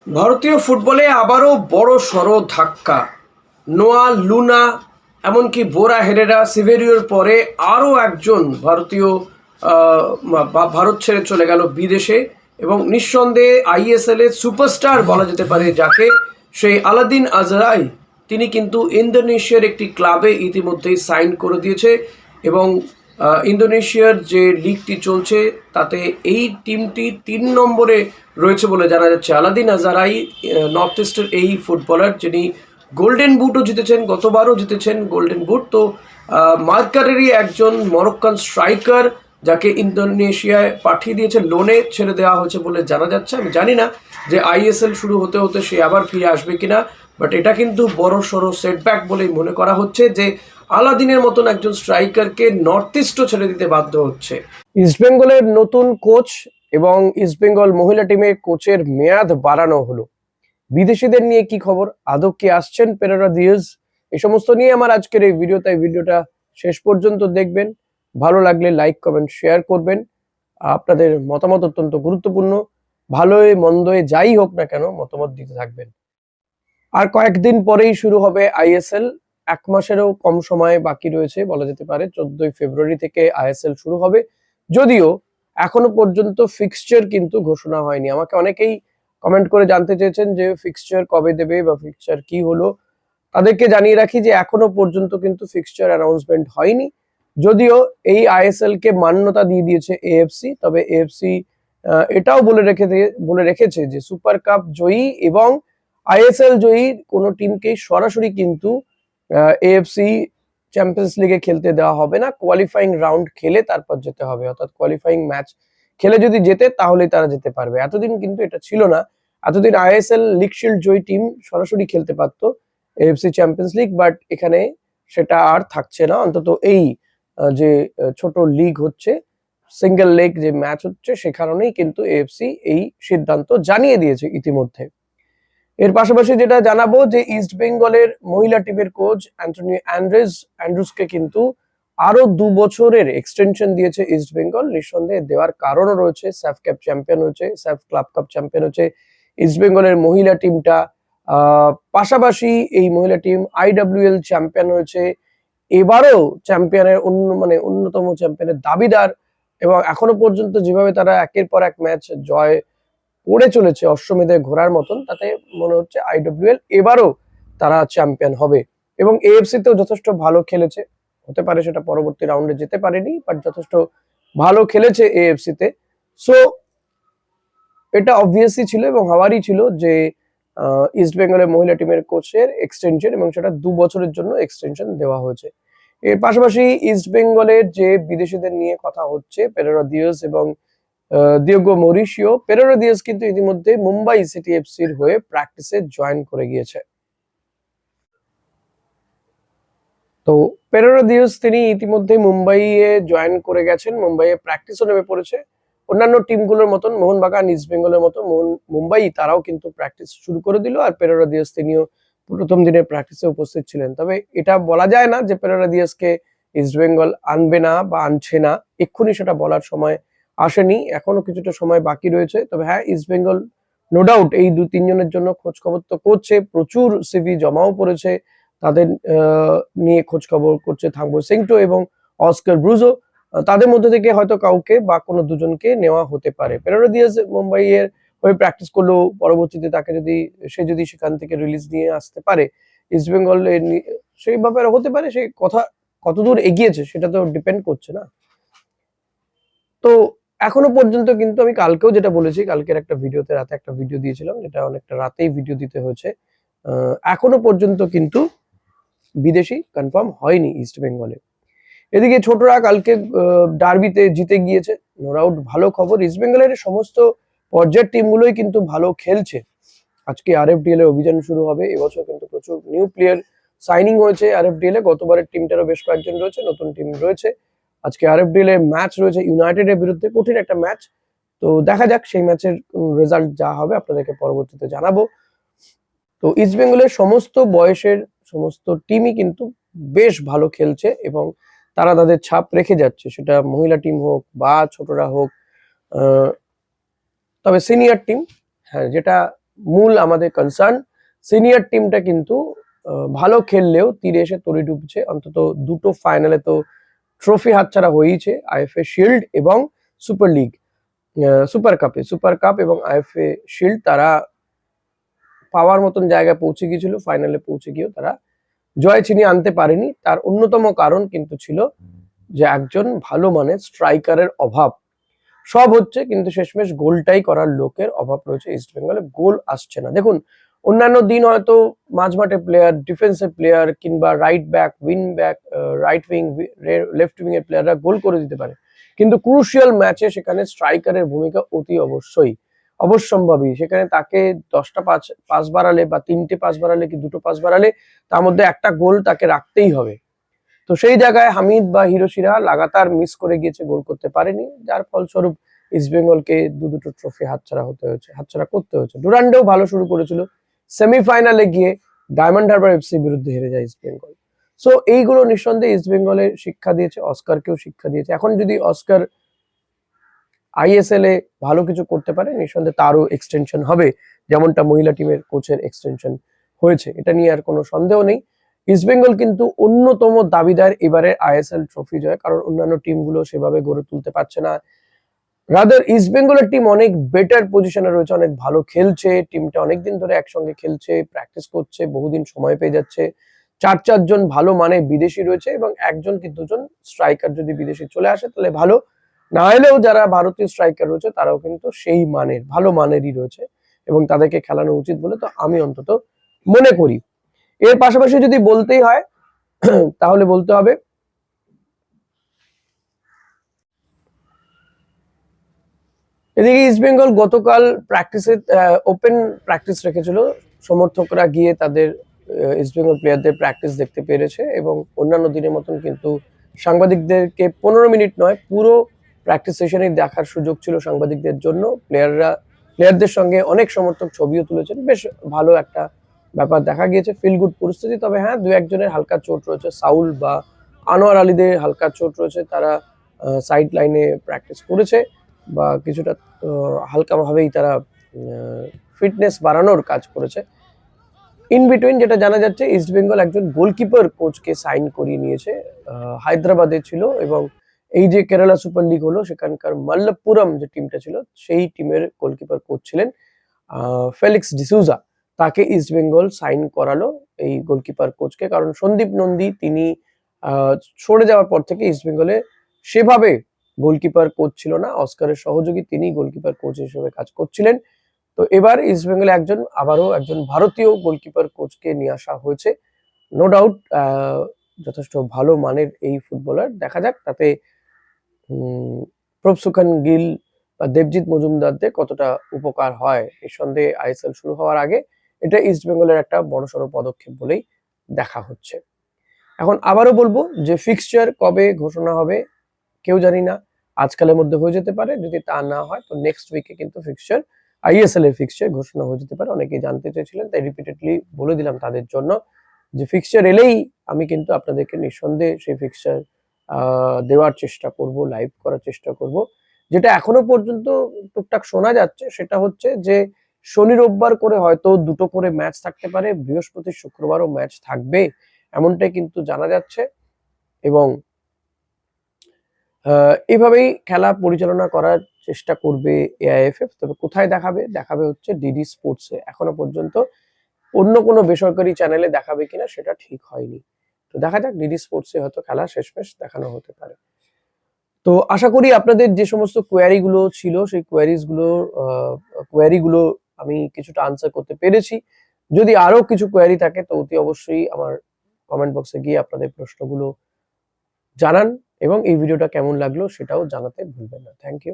ভারতীয় ফুটবলে আবারও বড় সড় ধাক্কা। নোয়া লুনা, এমনকি বোরা হেরেরা, সিভেরিওর পরে আরও একজন ভারতীয় ভারত ছেড়ে চলে গেল বিদেশে। এবং নিঃসন্দেহে আইএসএল এর সুপারস্টার বলা যেতে পারে যাকে, সেই আলাদিন আজরাই, তিনি কিন্তু ইন্দোনেশিয়ার একটি ক্লাবে ইতিমধ্যেই সাইন করে দিয়েছে। এবং ইন্দোনেশিয়ার যে লিগটি চলছে তাতে এই টিমটি 3 নম্বরে রয়েছে বলে জানা যাচ্ছে। আলাদিন আজারাই নর্থ ইস্টের এই ফুটবলার, যিনি গোল্ডেন বুটও জিতেছেন, গতবারও জিতেছেন গোল্ডেন বুট। তো মার্কারেরই একজন মরক্কান স্ট্রাইকার, যাকে ইন্দোনেশিয়ায় পাঠিয়ে দিয়েছে, লোনে ছেড়ে দেওয়া হয়েছে বলে জানা যাচ্ছে। আমি জানি না যে আইএসএল শুরু হতে হতে সে আবার ফিরে আসবে কিনা, বাট এটা কিন্তু বড় সড়ো সেটব্যাক বলেই মনে করা হচ্ছে যে আলাদিনের মতন একজন স্ট্রাইকারকে নর্থ ইস্টও ছেড়ে দিতে বাধ্য হচ্ছে। ইস্টবেঙ্গলের নতুন কোচ এবং ইস্টবেঙ্গল মহিলা টিমের কোচের মেয়াদ বাড়ানো হলো। বিদেশিদের নিয়ে কি খবর, আদৌ কি আসছেন পেরেরা দিয়েজ, এই সমস্ত নিয়ে আমার আজকের এই ভিডিও। তাই ভিডিওটা শেষ পর্যন্ত দেখবেন। ভালো লাগলে লাইক কমেন্ট শেয়ার করবেন। আপনাদের মতামত অত্যন্ত গুরুত্বপূর্ণ। ভালোই মন্দই যাই হোক না কেন মতামত দিতে থাকবেন। আর কয়েকদিন পরেই শুরু হবে আইএসএল। 1 মাসেরও কম সময় বাকি রয়েছে বলা যেতে পারে। 14ই ফেব্রুয়ারি থেকে আইএসএল শুরু হবে, যদিও এখনো পর্যন্ত ফিক্সচার কিন্তু ঘোষণা হয়নি। আমাকে অনেকেই কমেন্ট করে জানতে চেয়েছেন যে ফিক্সচার কবে দেবে বা ফিক্সচার কি হলো। তাদেরকে জানিয়ে রাখি যে এখনো পর্যন্ত কিন্তু ফিক্সচার অ্যানাউন্সমেন্ট হয়নি, যদিও এই আইএসএল কে মান্যতা দিয়ে দিয়েছে এএফসি। তবে এএফসি এটাও বলে রেখেছে যে সুপার কাপ জয়ী এবং আইএসএল জয়ী কোনো টিমকে সরাসরি কিন্তু এএফসি চ্যাম্পিয়ন্স লিগে খেলতে দেওয়া হবে না। কোয়ালিফাইং রাউন্ড খেলে তারপর যেতে হবে, অর্থাৎ কোয়ালিফাইং ম্যাচ খেলে যদি যেতে তাহলেই তারা যেতে পারবে। এতদিন কিন্তু এটা ছিল না। এতদিন আইএসএল লিগ শিল্ড জয়ী টিম সরাসরি খেলতে পারতো এএফসি চ্যাম্পিয়ন্স লিগ, বাট এখানে সেটা আর থাকছে না। অন্তত এই যে ছোট লিগ হচ্ছে, সিঙ্গেল লেগ যে ম্যাচ হচ্ছে, সে কারণেই কিন্তু এএফসি এই সিদ্ধান্ত জানিয়ে দিয়েছে ইতিমধ্যে। এর পাশাপাশি যেটা জানাবো যে ইস্ট বেঙ্গলের মহিলা টিমের কোচ অ্যান্টনি অ্যান্ড্রুসকে কিন্তু আরো 2 বছরের এক্সটেনশন দিয়েছে ইস্ট বেঙ্গল। নিঃসন্দেহে দেওয়ার কারণও রয়েছে। স্যাফ কাপ চ্যাম্পিয়ন হয়েছে, স্যাফ ক্লাব কাপ চ্যাম্পিয়ন হয়েছে ইস্ট বেঙ্গলের মহিলা টিমটা। পাশাপাশি এই মহিলা টিম আইডব্লিউএল চ্যাম্পিয়ন হয়েছে। এবারও চ্যাম্পিয়নের অন্যতম চ্যাম্পিয়নের দাবিদার। এবং এখনো পর্যন্ত যেভাবে তারা একের পর এক ম্যাচ জয় করে চলেছে অশ্বমেধে ঘোড়ার মতন, তাতে মনে হচ্ছে আইডব্লিউএল এবারও তারা চ্যাম্পিয়ন হবে। এবং এএফসি তেও যথেষ্ট ভালো খেলেছে, হতে পারে সেটা পরবর্তী রাউন্ডে যেতে পারেনি, বাট যথেষ্ট ভালো খেলেছে এএফসি তে। সো এটা অবভিয়াসলি ছিল এবং হওয়ারই ছিল যে ইস্ট বেঙ্গলের মহিলা টিমের কোচের এক্সটেনশন, এবং সেটা 2 বছরের জন্য এক্সটেনশন দেওয়া হয়েছে। এর পাশাপাশি ইস্ট বেঙ্গলের যে বিদেশিদের নিয়ে কথা হচ্ছে, পেরেরা দিয়েজ এবং দিয়েগো মরিশিও। পেরেরা দিয়েজ কিন্তু ইতিমধ্যে মুম্বাই সিটি এফসির হয়ে প্র্যাকটিসে জয়েন করে গিয়েছে। তো পেরেরা দিয়েজ তিনি ইতিমধ্যে মুম্বাইয়ে জয়েন করে গেছেন, মুম্বাইয়ে প্র্যাকটিসও নেমে পড়েছে। অন্যান্য টিমগুলোর মতন মোহনবাগান, ইস্ট বেঙ্গলের মতো মুম্বাই তারাও কিন্তু প্র্যাকটিস শুরু করে দিল। আর পেরেরা দিয়েজ তিনিও প্রথম দিনের প্র্যাকটিসে উপস্থিত ছিলেন। তবে এটা বলা যায় না যে পেরেরা দিয়েজকে ইস্ট বেঙ্গল আনবে না বা আনছে না, এক্ষুনি সেটা বলার সময় আসেনি। এখনো কিছুটা সময় বাকি রয়েছে। তবে হ্যাঁ, ইস্ট বেঙ্গল নো ডাউট এই 2-3 জনের জন্য খোঁজ খবর তো করছে, প্রচুর সিভি জমাও পড়েছে। তাদের নিয়ে খোঁজ খবর করছে থাম্বো সিংটো এবং অস্কার ব্রুজো। তাদের মধ্যে থেকে হয়তো কাউকে বা কোনো দুজনকে নেওয়া হতে পারে। পেরেরা দিয়েজ মুম্বাইয়ের হয়ে প্র্যাকটিস করলেও পরবর্তীতে তাকে যদি সেখান থেকে রিলিজ নিয়ে আসতে পারে ইস্ট বেঙ্গল, সেই ব্যাপারে হতে পারে। সেই কথা কতদূর এগিয়েছে সেটা তো ডিপেন্ড করছে না। তো এখনো পর্যন্ত কিন্তু আমি কালকেও যেটা বলেছি, কালকের একটা ভিডিওতে রাতে একটা ভিডিও দিয়েছিলাম, যেটা অনেকটা রাতেই ভিডিও দিতে হয়েছে। এখনো পর্যন্ত কিন্তু বিদেশি কনফার্ম হয়নি ইস্ট বেঙ্গলে। এদিকে ছোটরা কালকে ডার্বিতে জিতে গিয়েছে, নো ডাউট ভালো খবর। ইস্ট বেঙ্গলের সমস্ত পর্যায়ের টিমগুলোই কিন্তু ভালো খেলছে। আজকে আরএফডিএল এর অভিযান শুরু হবে। এবছর কিন্তু প্রচুর নিউ প্লেয়ার সাইনিং হয়েছে আরএফডিএল এ। গতবারের টিমটারও বেশ কয়েকজন রয়েছে, নতুন টিম রয়েছে। আজকে আরএফডিএল এর ম্যাচ রয়েছে ইউনাইটেডের বিরুদ্ধে, কঠিন একটা ম্যাচ। তো দেখা যাক সেই ম্যাচের রেজাল্ট যা হবে আপনাদেরকে পরবর্তীতে জানাবো। তো ইস্ট বেঙ্গলের সমস্ত বয়সের সমস্ত টিমই কিন্তু বেশ ভালো খেলছে এবং তারা তাদের ছাপ রেখে যাচ্ছে, সেটা মহিলা টিম হোক বা ছোটরা হোক। তবে সিনিয়র টিম, হ্যাঁ, যেটা মূল আমাদের কনসার্ন। সিনিয়র টিমটা কিন্তু ভালো খেললেও তীরে এসে তরি ডুবছে। অন্তত দুটো ফাইনালে তো ট্রফি হাতছাড়া হয়েইছে, আইএফএ শিল্ড এবং সুপার লিগ, সুপার কাপ এবং আইএফএ শিল্ড তারা পাওয়ার মতন জায়গায় পৌঁছে গিয়েছিল, ফাইনালে পৌঁছে গিয়েও তারা জয় ছিনিয়ে আনতে পারেনি। তার অন্যতম কারণ কিন্তু ছিল যে একজন ভালো মানের স্ট্রাইকারের অভাব। সব হচ্ছে কিন্তু শেষমেশ গোলটাই করার লোকের অভাব রয়েছে ইস্ট বেঙ্গলে, গোল আসছে না। দেখুন অন্যান্য দিন হয়তো মাঝমাঠে প্লেয়ার, ডিফেন্সের প্লেয়ার কিংবা right back, wing back, right wing, left wing এর প্লেয়াররা গোল করে দিতে পারে, কিন্তু ক্রুশিয়াল ম্যাচে সেখানে স্ট্রাইকারের ভূমিকা অতি অবশ্যম্ভাবী। সেখানে তাকে 10টা পাস বাড়ালে বা 3টে পাস বাড়ালে কি 2টো পাস বাড়ালে তার মধ্যে একটা গোল তাকে রাখতেই হবে। তো সেই জায়গায় হামিদ বা হিরোশিরা লাগাতার মিস করে গিয়েছে, গোল করতে পারেনি, যার ফলস্বরূপ ইস্ট বেঙ্গলকে দুটো ট্রফি হাতছাড়া করতে হয়েছে। ডুরান্ডেও ভালো শুরু করেছিল, সেমিফাইনালে গিয়ে ডায়মন্ড হারবার এফসির বিরুদ্ধে হেরে যায় ইস্ট বেঙ্গল। সো এইগুলো নিঃসন্দেহে ইস্ট বেঙ্গলের শিক্ষা দিয়েছে, অস্কারকেও শিক্ষা দিয়েছে। এখন যদি অস্কার আইএসএল এ ভালো কিছু করতে পারে, নিঃসন্দেহে তারও এক্সটেনশন হবে, যেমনটা মহিলা টিমের কোচের এক্সটেনশন হয়েছে, এটা নিয়ে আর কোনো সন্দেহ নেই। ইস্ট বেঙ্গল কিন্তু অন্যতম দাবিদার এবারে আইএসএল ট্রফি জয়, কারণ অন্যান্য টিমগুলো সেভাবে গড়ে তুলতে পারছে না। রাদার ইস্ট বেঙ্গলের টিম অনেক বেটার পজিশনে রয়েছে, অনেক ভালো খেলছে, টিমটা অনেকদিন ধরে একসঙ্গে খেলছে, প্র্যাকটিস করছে, বহুদিন সময় পেয়ে যাচ্ছে। 4-4 ভালো মানে বিদেশি রয়েছে এবং 1 কি 2 স্ট্রাইকার যদি বিদেশি চলে আসে তাহলে ভালো, না হলেও যারা ভারতীয় স্ট্রাইকার রয়েছে তারাও কিন্তু সেই মানের, ভালো মানেরই রয়েছে এবং তাদেরকে খেলানো উচিত বলে তো আমি অন্তত মনে করি। এর পাশাপাশি যদি বলতেই হয় তাহলে বলতে হবে এদিকে ইস্ট বেঙ্গল গতকাল প্র্যাকটিসে ওপেন প্র্যাকটিস রেখেছিল, সমর্থকরা গিয়ে তাদের ইস্ট বেঙ্গল প্লেয়ারদের প্র্যাকটিস দেখতে পেরেছে এবং অন্যান্য দিনের মতন কিন্তু সাংবাদিকদেরকে 15 মিনিট নয়, পুরো প্র্যাকটিস সেশনে দেখার সুযোগ ছিল সাংবাদিকদের জন্য। প্লেয়ারদের সঙ্গে অনেক সমর্থক ছবিও তুলেছেন, বেশ ভালো একটা ব্যাপার দেখা গিয়েছে, ফিল গুড পরিস্থিতি। তবে হ্যাঁ, 2-1 জনের হালকা চোট রয়েছে, সাউল বা আনোয়ার আলীদের হালকা চোট রয়েছে, তারা সাইড লাইনে প্র্যাকটিস করেছে বা কিছুটা হালকাভাবেই তারা ফিটনেস বাড়ানোর কাজ করেছে। ইন বিটুইন যেটা জানা যাচ্ছে, ইস্ট বেঙ্গল একজন গোলকিপার কোচকে সাইন করিয়ে নিয়েছে, হায়দ্রাবাদে ছিল এবং এই যে কেরালা সুপার লিগ হলো সেখানকার মাল্লাপুরম যে টিমটা ছিল সেই টিমের গোলকিপার কোচ ছিলেন ফেলিক্স ডিসুজা, তাকে ইস্ট বেঙ্গল সাইন করালো এই গোলকিপার কোচকে। কারণ সন্দীপ নন্দী তিনি সরে যাওয়ার পর থেকে ইস্ট বেঙ্গলে সেভাবে গোলকিপার কোচ ছিল না, অস্কারের সহযোগী তিনি গোলকিপার কোচ হিসেবে কাজ করছিলেন। তো এবার ইস্ট বেঙ্গলে আবারও একজন ভারতীয় গোলকিপার কোচকে নিয়ে আসা হয়েছে। নো ডাউট যথেষ্ট ভালো মানের এই ফুটবলার, দেখা যাক তাতে প্রভসুখান গিল বা দেবজিৎ মজুমদারদের কতটা উপকার হয়। নিঃসন্দেহে আইএসএল শুরু হওয়ার আগে এটা ইস্ট বেঙ্গলের একটা বড়সড় পদক্ষেপ বলেই দেখা হচ্ছে। এখন আবারও বলবো যে ফিক্সচার কবে ঘোষণা হবে কেউ জানি না, আজকালের মধ্যে হয়ে যেতে পারে, যদি তা না হয় তো নেক্সট উইকে কিন্তু ফিক্সচার, আইএসএল এর ফিক্সচার ঘোষণা হয়ে যেতে পারে। অনেকেই জানতে চেয়েছিলেন, তাই রিপিটেডলি বলে দিলাম তাদের জন্য যে ফিক্সচার এলেই আমি কিন্তু আপনাদেরকে নিঃসন্দেহে সেই ফিক্সচার দেওয়ার চেষ্টা করব, লাইভ করার চেষ্টা করব। যেটা এখনো পর্যন্ত টুকটাক শোনা যাচ্ছে সেটা হচ্ছে যে শনি রোববার করে হয়তো 2টো করে ম্যাচ থাকতে পারে, বৃহস্পতি শুক্রবারও ম্যাচ থাকবে, এমনটাই কিন্তু জানা যাচ্ছে। এবং এভাবেই খেলা পরিচালনা করার চেষ্টা করবে এআইএফএফ। তবে কোথায় দেখাবে হচ্ছে ডিডি স্পোর্টসে। এখনো পর্যন্ত অন্য কোনো বেসরকারি চ্যানেলে দেখাবে কিনা সেটা ঠিক হয়নি। তো দেখা যাক, ডিডি স্পোর্টসে হয়তো খেলা শেষমেশ দেখানো হতে পারে। তো আশা করি আপনাদের যে সমস্ত কোয়ারি গুলো ছিল সেই কোয়ারি গুলো আমি কিছুটা আনসার করতে পেরেছি। যদি আরো কিছু কোয়ারি থাকে তো অতি অবশ্যই আমার কমেন্ট বক্সে গিয়ে আপনাদের প্রশ্নগুলো জানান এবং এই ভিডিওটা কেমন লাগলো সেটাও জানাতে ভুলবেন না। Thank you.